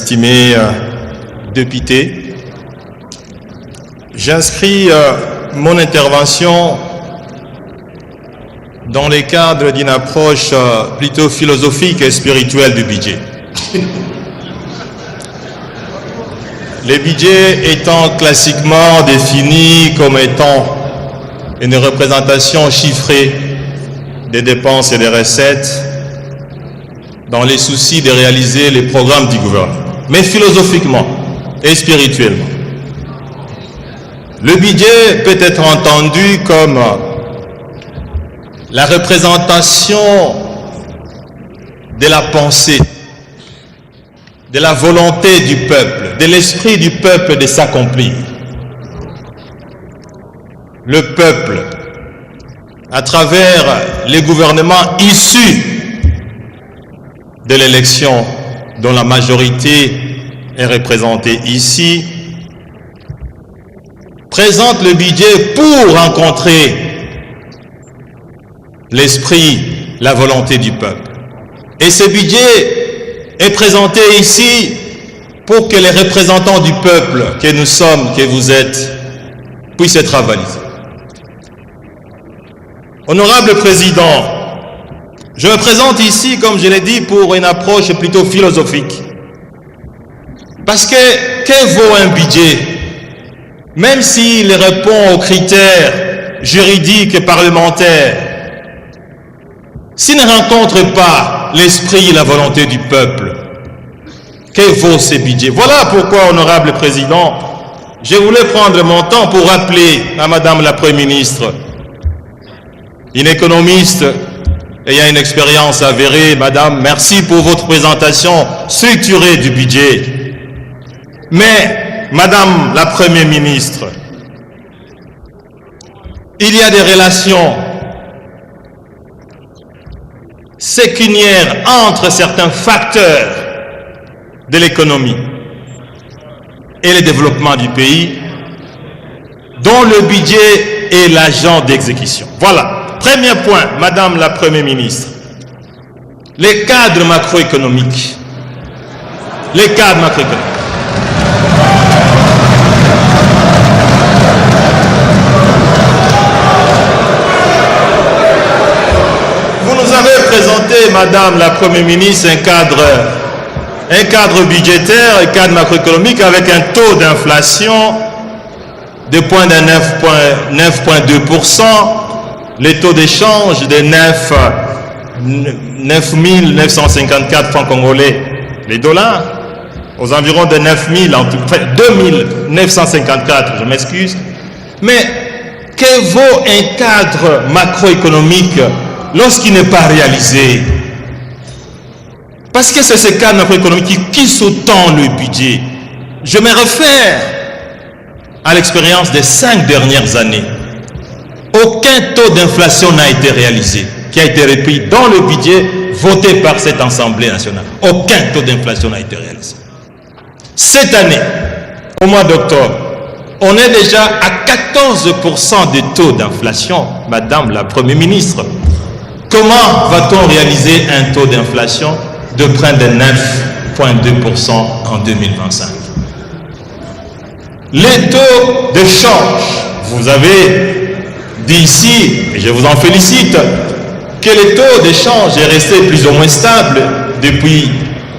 estimés députés, j'inscris mon intervention dans les cadres d'une approche plutôt philosophique et spirituelle du budget. Les budgets étant classiquement définis comme étant une représentation chiffrée des dépenses et des recettes dans les soucis de réaliser les programmes du gouvernement, mais philosophiquement et spirituellement. Le budget peut être entendu comme la représentation de la pensée, de la volonté du peuple, de l'esprit du peuple de s'accomplir. Le peuple, à travers les gouvernements issus de l'élection dont la majorité est représentée ici, présente le budget pour rencontrer l'esprit, la volonté du peuple. Et ce budget est présenté ici pour que les représentants du peuple que nous sommes, que vous êtes, puissent être avalisés. Honorable Président, je me présente ici, comme je l'ai dit, pour une approche plutôt philosophique. Parce que vaut un budget? Même s'il répond aux critères juridiques et parlementaires, s'il ne rencontre pas l'esprit et la volonté du peuple, que vaut ce budget? Voilà pourquoi, honorable Président, je voulais prendre mon temps pour rappeler à Madame la Première ministre, une économiste ayant une expérience avérée. Madame, merci pour votre présentation structurée du budget. Mais, Madame la Première ministre, il y a des relations sécuniaires entre certains facteurs de l'économie et le développement du pays, dont le budget est l'agent d'exécution. Voilà. Premier point, Madame la Première ministre, les cadres macroéconomiques. Les cadres macroéconomiques. Vous nous avez présenté, Madame la Première ministre, un cadre budgétaire, un cadre macroéconomique avec un taux d'inflation de 9,2%, les taux d'échange de 9 954 francs congolais, les dollars, aux environs de 9 000, en tout cas 2 954, je m'excuse. Mais que vaut un cadre macroéconomique lorsqu'il n'est pas réalisé? Parce que c'est ce cadre macroéconomique qui sous-tend le budget. Je me réfère à l'expérience des 5 dernières années. Aucun taux d'inflation n'a été réalisé, qui a été repris dans le budget voté par cette Assemblée nationale. Aucun taux d'inflation n'a été réalisé. Cette année, au mois d'octobre, on est déjà à 14% de taux d'inflation, Madame la Première ministre. Comment va-t-on réaliser un taux d'inflation de près de 9,2% en 2025? Les taux de change, vous avez dit ici, et je vous en félicite, que le taux d'échange est resté plus ou moins stable depuis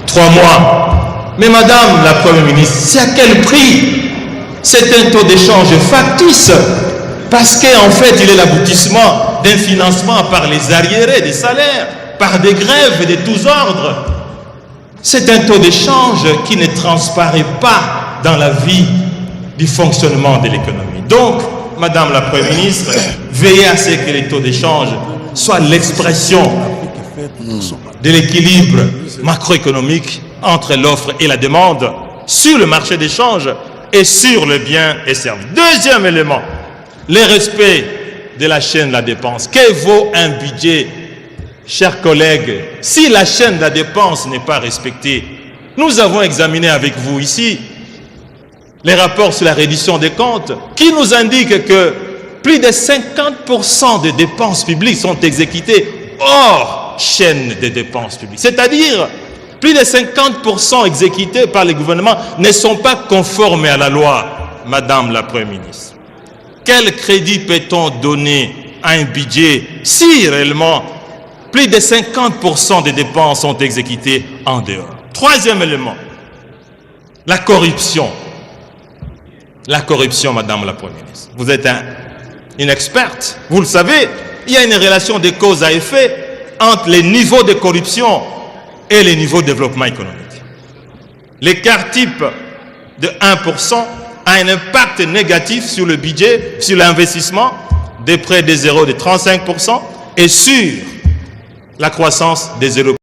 3 mois. Mais Madame la Première ministre, c'est à quel prix? C'est un taux d'échange factice, parce qu'en fait, il est l'aboutissement d'un financement par les arriérés des salaires, par des grèves de tous ordres. C'est un taux d'échange qui ne transparaît pas dans la vie du fonctionnement de l'économie. Donc, Madame la Première ministre, veillez à ce que les taux d'échange soient l'expression de l'équilibre macroéconomique entre l'offre et la demande sur le marché d'échange et sur le bien et service. Deuxième élément, le respect de la chaîne de la dépense. Que vaut un budget, chers collègues, si la chaîne de la dépense n'est pas respectée? Nous avons examiné avec vous ici les rapports sur la reddition des comptes qui nous indiquent que plus de 50% des dépenses publiques sont exécutées hors chaîne des dépenses publiques. C'est-à-dire Plus de 50% exécutés par les gouvernements ne sont pas conformes à la loi, Madame la Première ministre. Quel crédit peut-on donner à un budget si réellement plus de 50% des dépenses sont exécutées en dehors? Troisième élément, la corruption. La corruption, Madame la Première ministre. Vous êtes une experte, vous le savez, il y a une relation de cause à effet entre les niveaux de corruption et les niveaux de développement économique. L'écart type de 1% a un impact négatif sur le budget, sur l'investissement, de près de 0,35% et sur la croissance de 0,5%.